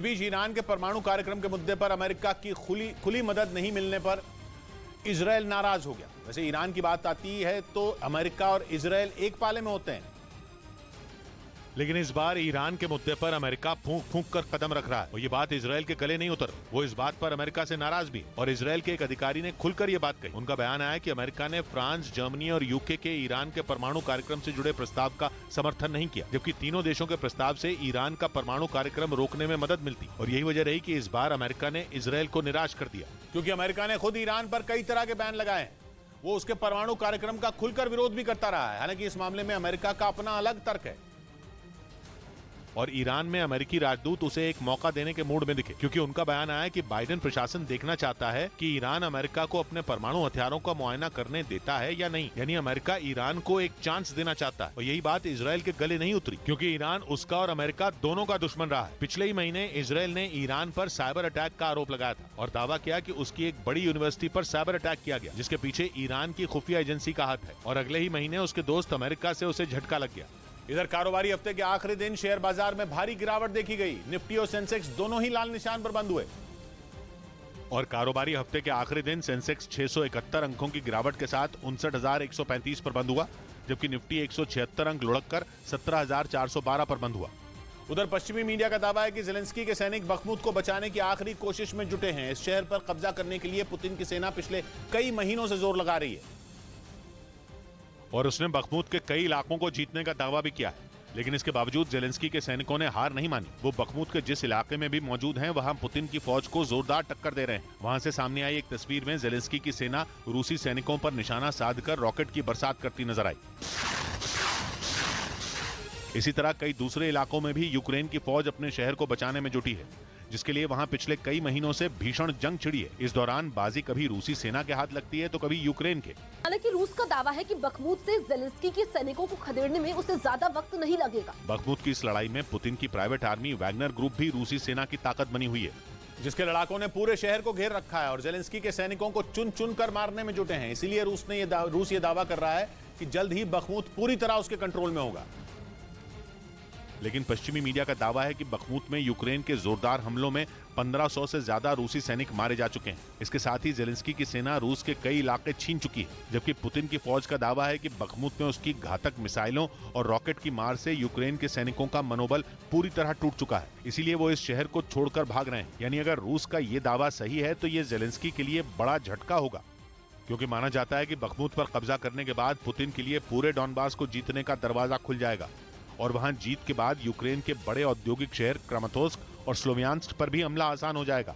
इस बीच ईरान के परमाणु कार्यक्रम के मुद्दे पर अमेरिका की खुली मदद नहीं मिलने पर इजरायल नाराज हो गया। वैसे ईरान की बात आती है तो अमेरिका और इजरायल एक पाले में होते हैं, लेकिन इस बार ईरान के मुद्दे पर अमेरिका फूंक फूंक कर कदम रख रहा है और ये बात इजरायल के गले नहीं उतर। वो इस बात पर अमेरिका से नाराज भी, और इजरायल के एक अधिकारी ने खुलकर ये बात कही। उनका बयान आया कि अमेरिका ने फ्रांस, जर्मनी और यूके के ईरान के परमाणु कार्यक्रम से जुड़े प्रस्ताव का समर्थन नहीं किया, जबकि तीनों देशों के प्रस्ताव से ईरान का परमाणु कार्यक्रम रोकने में मदद मिलती। और यही वजह रही कि इस बार अमेरिका ने इजरायल को निराश कर दिया, क्योंकि अमेरिका ने खुद ईरान पर कई तरह के बैन लगाए हैं। वो उसके परमाणु कार्यक्रम का खुलकर विरोध भी करता रहा है। हालांकि इस मामले में अमेरिका का अपना अलग तर्क है और ईरान में अमेरिकी राजदूत उसे एक मौका देने के मूड में दिखे, क्योंकि उनका बयान आया कि बाइडेन प्रशासन देखना चाहता है कि ईरान अमेरिका को अपने परमाणु हथियारों का मुआयना करने देता है या नहीं। यानी अमेरिका ईरान को एक चांस देना चाहता है। और यही बात इजरायल के गले नहीं उतरी, क्योंकि ईरान उसका और अमेरिका दोनों का दुश्मन रहा है। पिछले ही महीने इजरायल ने ईरान पर साइबर अटैक का आरोप लगाया था और दावा किया कि उसकी एक बड़ी यूनिवर्सिटी पर साइबर अटैक किया गया, जिसके पीछे ईरान की खुफिया एजेंसी का हाथ है। और अगले ही महीने उसके दोस्त अमेरिका से उसे झटका लग गया। इधर कारोबारी हफ्ते के आखिरी दिन शेयर बाजार में भारी गिरावट देखी गई। निफ्टी और सेंसेक्स दोनों ही लाल निशान पर बंद हुए। और कारोबारी हफ्ते के आखिरी दिन सेंसेक्स 671 अंकों की गिरावट के साथ 59,135 पर बंद हुआ, जबकि निफ्टी 176 अंक लुढ़ककर 17,412 पर बंद हुआ। उधर पश्चिमी मीडिया का दावा है कि ज़ेलेंस्की के सैनिक बखमुत को बचाने की आखिरी कोशिश में जुटे हैं। इस शहर पर कब्जा करने के लिए पुतिन की सेना पिछले कई महीनों से जोर लगा रही है और उसने बखमुत के कई इलाकों को जीतने का दावा भी किया है। लेकिन इसके बावजूद ज़ेलेंस्की के सैनिकों ने हार नहीं मानी। वो बखमुत के जिस इलाके में भी मौजूद हैं, वहां पुतिन की फौज को जोरदार टक्कर दे रहे हैं। वहां से सामने आई एक तस्वीर में ज़ेलेंस्की की सेना रूसी सैनिकों पर निशाना साधकर रॉकेट की बरसात करती नजर आई। इसी तरह कई दूसरे इलाकों में भी यूक्रेन की फौज अपने शहर को बचाने में जुटी है, जिसके लिए वहां पिछले कई महीनों से भीषण जंग छिड़ी है। इस दौरान बाजी कभी रूसी सेना के हाथ लगती है तो कभी यूक्रेन के। हालांकि रूस का दावा है कि बखमुत से ज़ेलेंस्की के सैनिकों को खदेड़ने में उसे ज्यादा वक्त नहीं लगेगा। बखमुत की इस लड़ाई में पुतिन की प्राइवेट आर्मी वैगनर ग्रुप भी रूसी सेना की ताकत बनी हुई है, जिसके लड़ाकों ने पूरे शहर को घेर रखा है और ज़ेलेंस्की के सैनिकों को चुन चुन कर मारने में जुटे हैं। इसीलिए रूस ये दावा कर रहा है कि जल्द ही बखमुत पूरी तरह उसके कंट्रोल में होगा। लेकिन पश्चिमी मीडिया का दावा है कि बखमुत में यूक्रेन के जोरदार हमलों में 1500 से ज्यादा रूसी सैनिक मारे जा चुके हैं। इसके साथ ही ज़ेलेंस्की की सेना रूस के कई इलाके छीन चुकी है, जबकि पुतिन की फौज का दावा है कि बखमुत में उसकी घातक मिसाइलों और रॉकेट की मार से यूक्रेन के सैनिकों का मनोबल पूरी तरह टूट चुका है। इसीलिए वो इस शहर को छोड़कर भाग रहे हैं। यानी अगर रूस का ये दावा सही है तो ये ज़ेलेंस्की के लिए बड़ा झटका होगा, क्योंकि माना जाता है कि बखमुत पर कब्जा करने के बाद पुतिन के लिए पूरे डॉनबास को जीतने का दरवाजा खुल जाएगा और वहां जीत के बाद यूक्रेन के बड़े औद्योगिक शहर क्रामातोर्स्क और स्लोवियांस्क पर भी हमला आसान हो जाएगा।